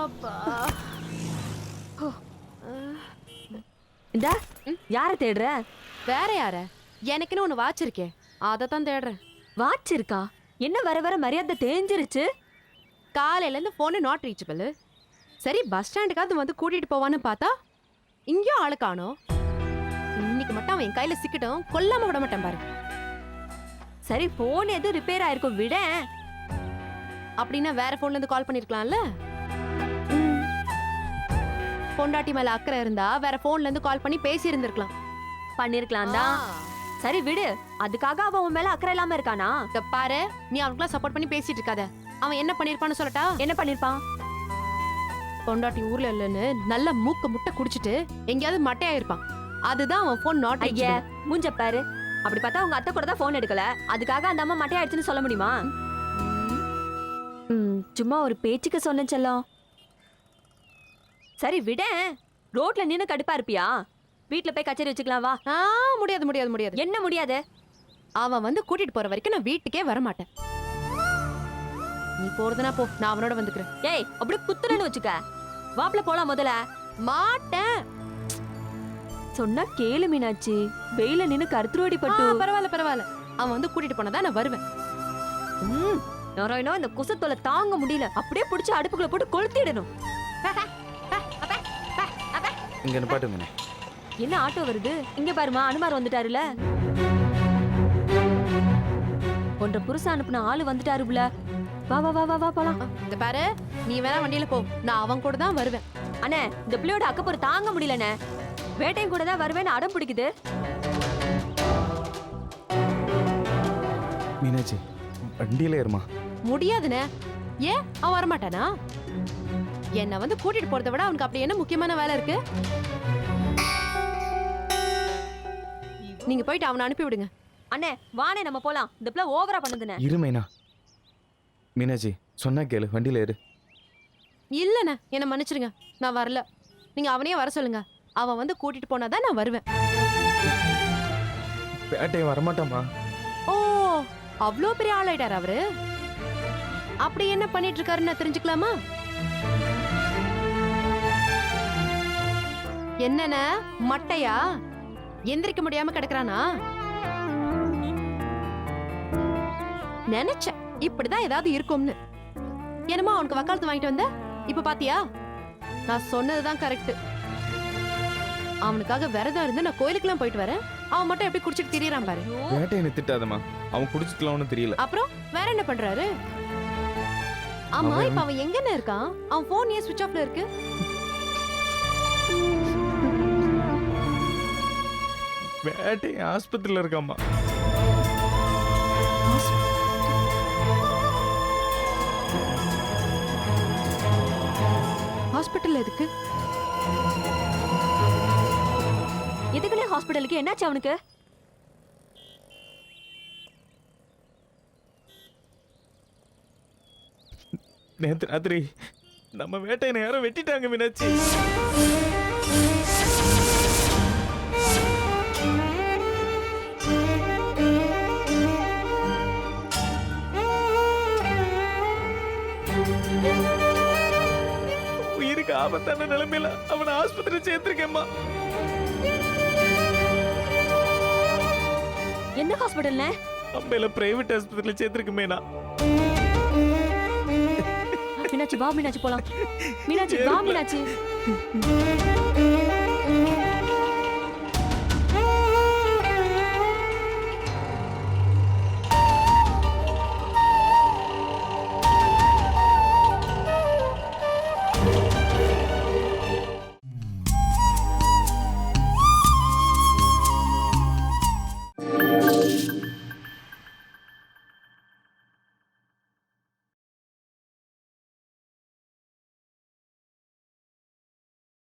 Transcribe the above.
அப்பா. இந்த யார தேடுற? வேற யார? எனக்குன்னு ஒண்ணு வாட்ச் இருக்கே, அதத்தான் தேடுறேன். வாட்ச் இருக்கா? என்ன வர வர மரியாதை தேஞ்சிருச்சு. காலையில இருந்து போன் நாட் ரீச்சபிள். சரி பஸ் ஸ்டாண்டுக்காவது வந்து கூட்டிட்டு போவான்னு பார்த்தா இங்கேயும் ஆளு காணோம். இன்னைக்கு மட்டும் அவன் என் கையில சிக்கட்டும், கொல்லாம விட மாட்டேன் பாரு. சரி போன் எதுவும் ரிப்பேர் ஆயிருக்கும் விட. அப்படின்னா வேற போன்ல இருந்து கால் பண்ணிருக்கலாம்ல. பொண்டாட்டி மேல அக்கறை இருந்தா வேற போன்ல இருந்து கால் பண்ணி பேசி இருந்திருக்கலாம். பண்ணிருக்கலாம் தான். சரி விடு. அதுக்காக அவன் உன் மேல அக்கறை இல்லாம இருக்கானா? பாரு, நீ அவனுக்குலாம் சப்போர்ட் பண்ணி பேசிட்டு இருக்காத. அவன் என்ன பண்ணிருப்பான்னு சொல்லட்டா? என்ன பண்ணிருப்பான்? பொண்டாட்டி ஊர்ல இல்லன்னு நல்ல மூக்க முட்டை குடிச்சிட்டு எங்கேயாவது மட்டையாயிருப்பான். அதுதான் அவன் போன் நாட் ஐயா மூஞ்ச பாரு. அப்படி பார்த்தா உங்க அத்தை கூட தான் போன் எடுக்கல, அதுக்காக அந்த அம்மா மட்டையாயிடுச்சுன்னு சொல்ல முடியுமா? சும்மா ஒரு பேச்சுக்கு சொன்ன செல்லம். சரி விட. ரோட்ல நின்னு கடுப்பா இருப்பியா? வீட்ல போய் கச்சேரி வச்சுக்கலாம் வா. முடியாது முடியாது முடியாது. என்ன முடியாது? அவன் வந்து கூட்டிட்டு போற வரைக்கும் நான் வீட்டுக்கே வர மாட்டேன். நீ போறதுனா போ, நான் அவனோட வந்துக்கிறேன். ஏய் அப்படியே குத்துறன்னு வச்சுக்க. வாப்ல போலாம் முதல்ல. மாட்டேன் சொன்னா கேளு மீனாட்சி. வெயில நின்னு கருத்துருவடி பட்டு. பரவாயில்ல பரவாயில்ல, அவன் வந்து கூட்டிட்டு போனதான் நான் வருவேன். நாராயணா இந்த குசத்தோல தாங்க முடியல. அப்படியே பிடிச்சி அடுப்புக்குள்ள போட்டு கொளுத்திடணும். இங்க நிப்பாட்டுங்க. என்ன ஆட்டோ வருது? இங்க பாருமா, அனுமார் வந்துட்டாருல. ஒன்ற புருஷன் அனுப்புன ஆளு வந்துட்டாருல. வா வா வா வா வா போலாம். இந்த பாரு, நீ வேணா வண்டியில போ, நான் அவன் கூட தான் வருவேன். அண்ணே இந்த பிள்ளையோட அக்கப்போற தாங்க முடியலண்ணே. வேட்டையும் கூட தான் வருவேன்னு அடம் பிடிக்குது. மீனாட்சி வண்டியில ஏறுமா. முடியாதுண்ணே. ஏன் அவன் வரமாட்டானா? என்ன வந்து கூட்டிட்டு போறதை விட அவனுக்கு அப்படி என்ன முக்கியமான வேலை இருக்கு? நீங்க போயிட்டு அவனை அனுப்பி விடுங்க. அண்ணே வானே நம்ம போலாம். இந்த பிள்ளை ஓவரா பண்ணுதுண்ணே. இருமைனா மீனாட்சி சொன்னா கேளு, வண்டியில ஏறு. இல்லண்ணே, என்ன மன்னிச்சிருங்க, நான் வரல. நீங்க அவனையே வர சொல்லுங்க. அவன் வந்து கூட்டிட்டு போனாதான் நான் வருவேன். பேட்டையை வரமாட்டாமா? ஓ, அவ்வளோ பெரிய ஆளாயிட்டார் அவரு. அப்படி என்ன பண்ணிட்டு இருக்காருன்னு நான் தெரிஞ்சுக்கலாமா? என்னென்ன மட்டையா? எந்திரிக்க முடியாம கிடக்குறானா? நினைச்சேன் இப்படிதான் ஏதாவது இருக்கும்னு. என்னமோ அவனுக்கு வக்காலத்து வாங்கிட்டு வந்த. இப்ப பாத்தியா, நான் சொன்னதுதான் கரெக்ட். அவனுக்காக விரதம் இருந்து நான் கோயிலுக்குலாம் போயிட்டு வரேன். அவன் மட்டும் எப்படி குடிச்சிட்டு திரியறான் பாரு. பேட்டையை நிறுத்திட்டாதம்மா, அவன் குடிச்சிக்கலாம்னு தெரியல. அப்புறம் வேற என்ன பண்றாரு? ஆமா, இப்ப அவன் எங்கன்னு இருக்கான்? அவன் போன் ஏன் சுவிட்ச் ஆஃப்ல இருக்கு? பேட்டை ஆஸ்பத்திரியில இருக்காமா. ஹாஸ்பிட்டல் எதுக்கு? எதுக்குனே ஹாஸ்பிட்டலுக்கு? என்னாச்சு அவனுக்கு? நேத்து ராத்திரி நம்ம வேட்டையை யாரோ வெட்டிட்டாங்க மீனாட்சி. உயிருக்கு ஆபத்தான நிலைமையில அவனை ஆஸ்பத்திரி சேர்த்திருக்கேம்மா. என்ன ஹாஸ்பிட்டல்ல? அம்பையில பிரைவேட் ஆஸ்பத்திரியில சேர்த்திருக்குமேனா. மீனாட்சி வா, மீனாட்சி போலாம். மீனாட்சி வா மீனாட்சி.